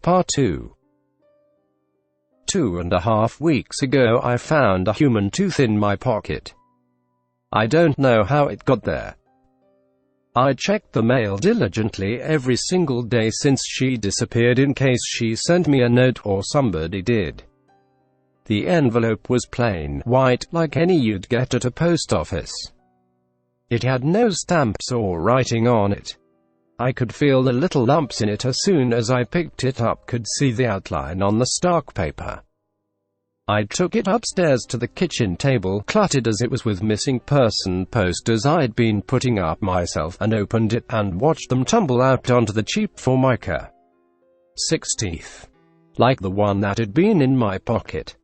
Part 2. 2.5 weeks ago I found a human tooth in my pocket. I don't know how it got there. I checked the mail diligently every single day since she disappeared in case she sent me a note or somebody did. The envelope was plain white, like any you'd get at a post office. It had no stamps or writing on it. I could feel the little lumps in it as soon as I picked it up, could see the outline on the stock paper. I took it upstairs to the kitchen table, cluttered as it was with missing person posters I'd been putting up myself, and opened it and watched them tumble out onto the cheap Formica. 6 teeth. Like the one that had been in my pocket.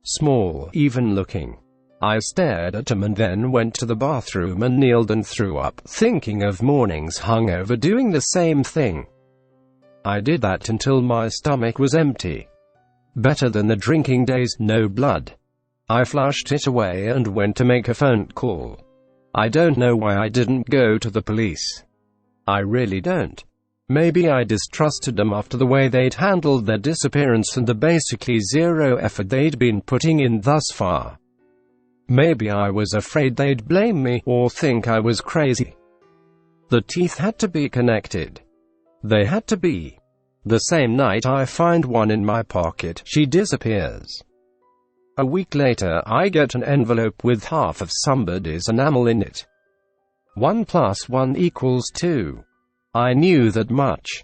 Small, even looking. I stared at them and then went to the bathroom and kneeled and threw up, thinking of mornings hungover doing the same thing. I did that until my stomach was empty. Better than the drinking days, no blood. I flushed it away and went to make a phone call. I don't know why I didn't go to the police. I really don't. Maybe I distrusted them after the way they'd handled their disappearance and the basically zero effort they'd been putting in thus far. Maybe I was afraid they'd blame me, or think I was crazy. The teeth had to be connected. They had to be. The same night I find one in my pocket, she disappears. A week later, I get an envelope with half of somebody's enamel in it. 1 + 1 = 2. I knew that much.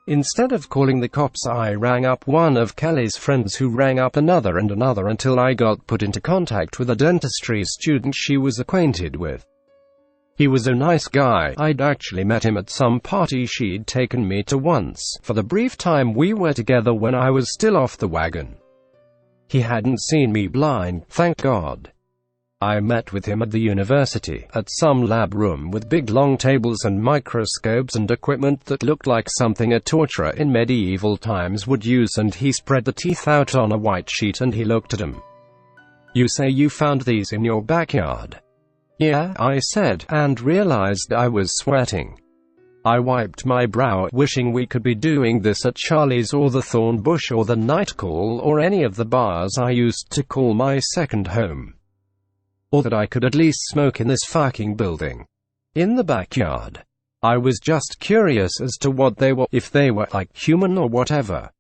Instead of calling the cops, I rang up one of Kelly's friends, who rang up another and another until I got put into contact with a dentistry student she was acquainted with. He was a nice guy. I'd actually met him at some party she'd taken me to once, for the brief time we were together when I was still off the wagon. He hadn't seen me blind, thank God. I met with him at the university, at some lab room with big long tables and microscopes and equipment that looked like something a torturer in medieval times would use, and he spread the teeth out on a white sheet and he looked at them. "You say you found these in your backyard?" "Yeah," I said, and realized I was sweating. I wiped my brow, wishing we could be doing this at Charlie's or the Thorn Bush or the Night Call or any of the bars I used to call my second home. Or that I could at least smoke in this fucking building. In the backyard. I was just curious as to what they were, if they were, like, human or whatever.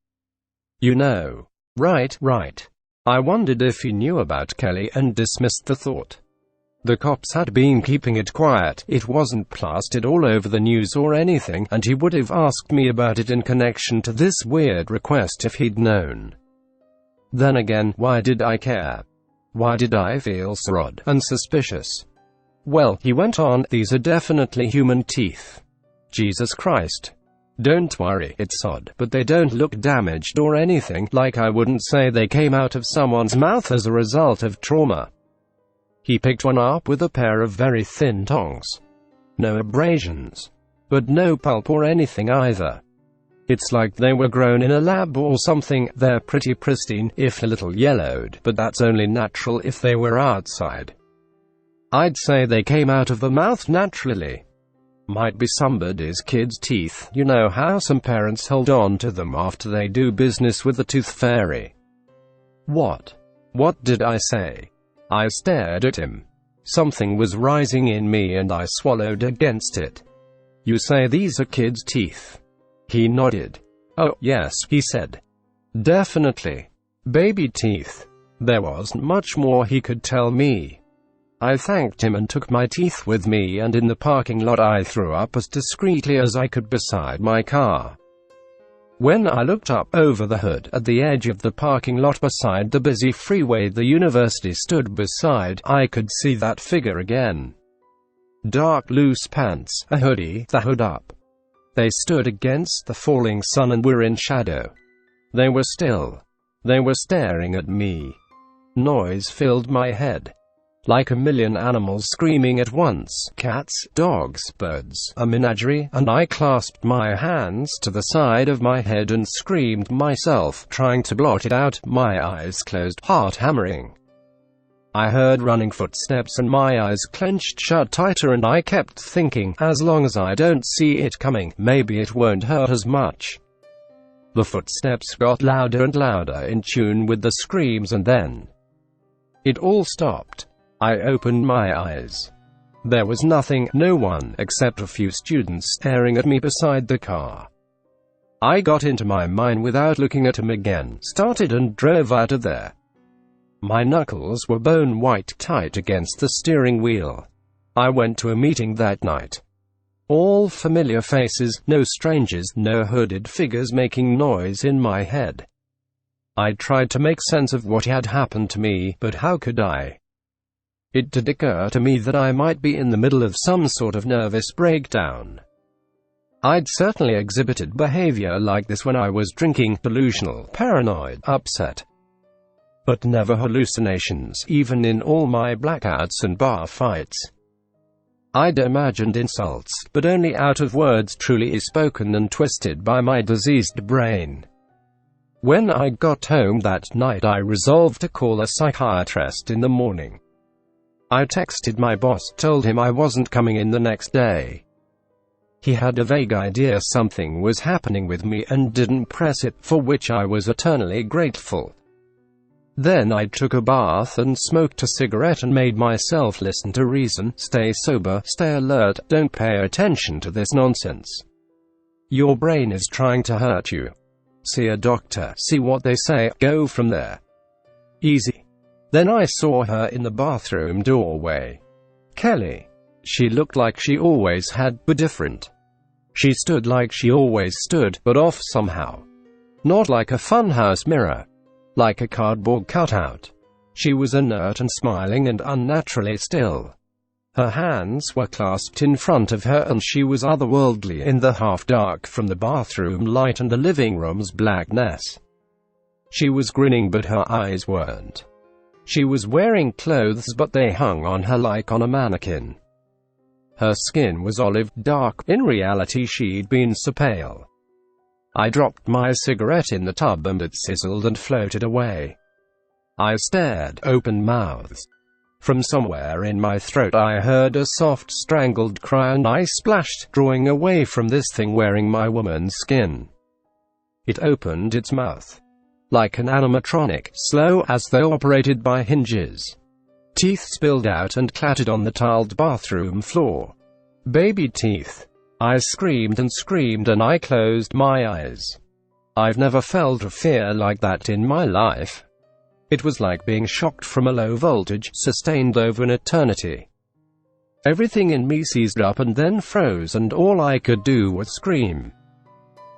You know. Right. I wondered if he knew about Kelly and dismissed the thought. The cops had been keeping it quiet, it wasn't plastered all over the news or anything, and he would have asked me about it in connection to this weird request if he'd known. Then again, why did I care? Why did I feel so odd and suspicious? "Well," he went on, "these are definitely human teeth. Jesus Christ. Don't worry, it's odd, but they don't look damaged or anything, like I wouldn't say they came out of someone's mouth as a result of trauma." He picked one up with a pair of very thin tongs. No abrasions. But no pulp or anything either. It's like they were grown in a lab or something. They're pretty pristine, if a little yellowed, but that's only natural if they were outside. I'd say they came out of the mouth naturally. Might be somebody's kid's teeth. You know how some parents hold on to them after they do business with the tooth fairy. What did I say? I stared at him. Something was rising in me and I swallowed against it. "You say these are kids' teeth?" He nodded. "Oh, yes," he said. "Definitely. Baby teeth." There wasn't much more he could tell me. I thanked him and took my teeth with me, and in the parking lot I threw up as discreetly as I could beside my car. When I looked up over the hood, at the edge of the parking lot beside the busy freeway the university stood beside, I could see that figure again. Dark loose pants, a hoodie, the hood up. They stood against the falling sun and were in shadow. They were still. They were staring at me. Noise filled my head. Like a million animals screaming at once. Cats, dogs, birds, a menagerie, and I clasped my hands to the side of my head and screamed myself, trying to blot it out, my eyes closed, heart hammering. I heard running footsteps and my eyes clenched shut tighter, and I kept thinking, as long as I don't see it coming, maybe it won't hurt as much. The footsteps got louder and louder, in tune with the screams, and then it all stopped. I opened my eyes. There was nothing, no one, except a few students staring at me beside the car. I got into my mind without looking at him again, started and drove out of there. My knuckles were bone white tight against the steering wheel. I went to a meeting that night. All familiar faces, no strangers, no hooded figures making noise in my head. I tried to make sense of what had happened to me, but how could I? It did occur to me that I might be in the middle of some sort of nervous breakdown. I'd certainly exhibited behavior like this when I was drinking, delusional, paranoid, upset. But never hallucinations, even in all my blackouts and bar fights. I'd imagined insults, but only out of words truly spoken and twisted by my diseased brain. When I got home that night, I resolved to call a psychiatrist in the morning. I texted my boss, told him I wasn't coming in the next day. He had a vague idea something was happening with me and didn't press it, for which I was eternally grateful. Then I took a bath and smoked a cigarette and made myself listen to reason, stay sober, stay alert, don't pay attention to this nonsense. Your brain is trying to hurt you. See a doctor, see what they say, go from there. Easy. Then I saw her in the bathroom doorway. Kelly. She looked like she always had, but different. She stood like she always stood, but off somehow. Not like a funhouse mirror. Like a cardboard cutout. She was inert and smiling and unnaturally still. Her hands were clasped in front of her and she was otherworldly in the half-dark from the bathroom light and the living room's blackness. She was grinning but her eyes weren't. She was wearing clothes but they hung on her like on a mannequin. Her skin was olive dark, in reality she'd been so pale. I dropped my cigarette in the tub and it sizzled and floated away. I stared, open-mouthed. From somewhere in my throat I heard a soft strangled cry and I splashed, drawing away from this thing wearing my woman's skin. It opened its mouth. Like an animatronic, slow as though operated by hinges. Teeth spilled out and clattered on the tiled bathroom floor. Baby teeth. I screamed and I closed my eyes. I've never felt a fear like that in my life. It was like being shocked from a low voltage, sustained over an eternity. Everything in me seized up and then froze and all I could do was scream.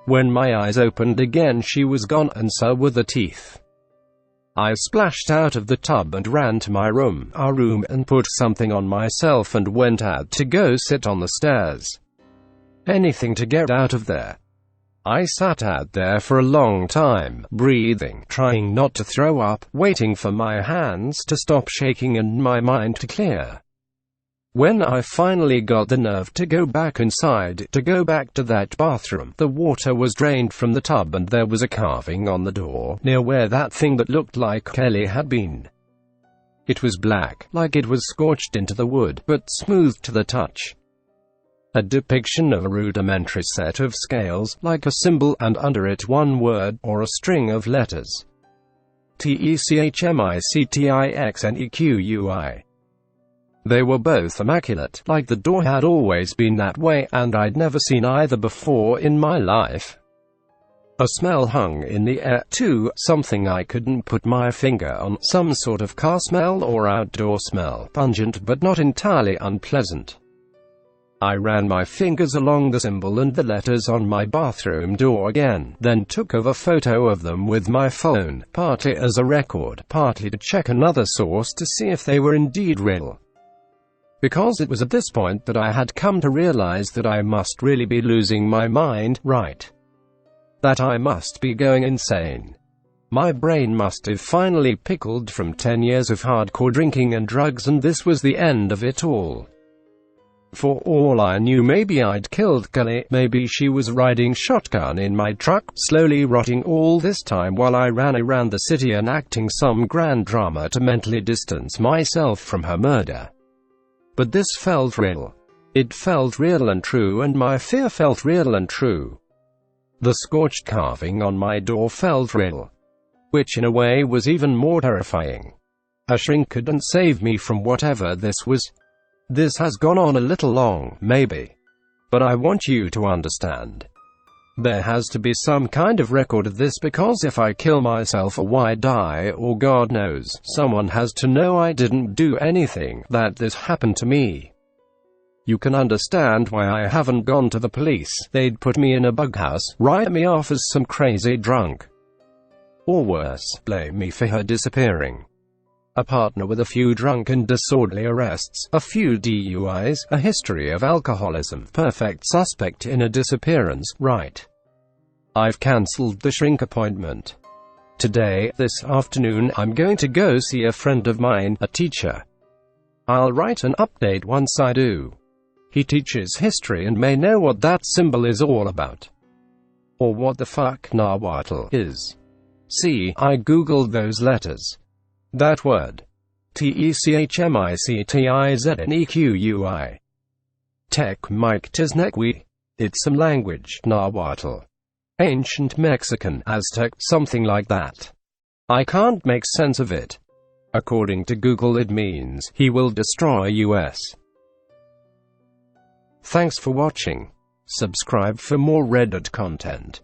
When my eyes opened again she was gone and so were the teeth. I splashed out of the tub and ran to my room, our room, and put something on myself and went out to go sit on the stairs. Anything to get out of there. I sat out there for a long time, breathing, trying not to throw up, waiting for my hands to stop shaking and my mind to clear. When I finally got the nerve to go back inside, to go back to that bathroom, the water was drained from the tub and there was a carving on the door, near where that thing that looked like Kelly had been. It was black, like it was scorched into the wood, but smooth to the touch. A depiction of a rudimentary set of scales, like a symbol, and under it one word, or a string of letters. TECHMICTIXNEQUI. They were both immaculate, like the door had always been that way, and I'd never seen either before in my life. A smell hung in the air, too, something I couldn't put my finger on, some sort of car smell or outdoor smell, pungent but not entirely unpleasant. I ran my fingers along the symbol and the letters on my bathroom door again, then took a photo of them with my phone, partly as a record, partly to check another source to see if they were indeed real. Because it was at this point that I had come to realize that I must really be losing my mind, right? That I must be going insane. My brain must have finally pickled from 10 years of hardcore drinking and drugs and this was the end of it all. For all I knew, maybe I'd killed Kelly, maybe she was riding shotgun in my truck, slowly rotting all this time while I ran around the city enacting some grand drama to mentally distance myself from her murder. But this felt real. It felt real and true, and my fear felt real and true. The scorched carving on my door felt real, which in a way was even more terrifying. A shrink couldn't save me from whatever this was. This has gone on a little long, maybe. But I want you to understand. There has to be some kind of record of this, because if I kill myself or why die, or God knows, someone has to know I didn't do anything, that this happened to me. You can understand why I haven't gone to the police. They'd put me in a bug house, write me off as some crazy drunk. Or worse, blame me for her disappearing. A partner with a few drunk and disorderly arrests, a few DUIs, a history of alcoholism, perfect suspect in a disappearance, right? I've cancelled the shrink appointment. Today, this afternoon, I'm going to go see a friend of mine, a teacher. I'll write an update once I do. He teaches history and may know what that symbol is all about. Or what the fuck Nahuatl is. See, I googled those letters. That word. Techmictiznequi. Techmictiznequi. It's some language, Nahuatl. Ancient Mexican, Aztec, something like that. I can't make sense of it. According to Google, it means, he will destroy US. Thanks for watching. Subscribe for more Reddit content.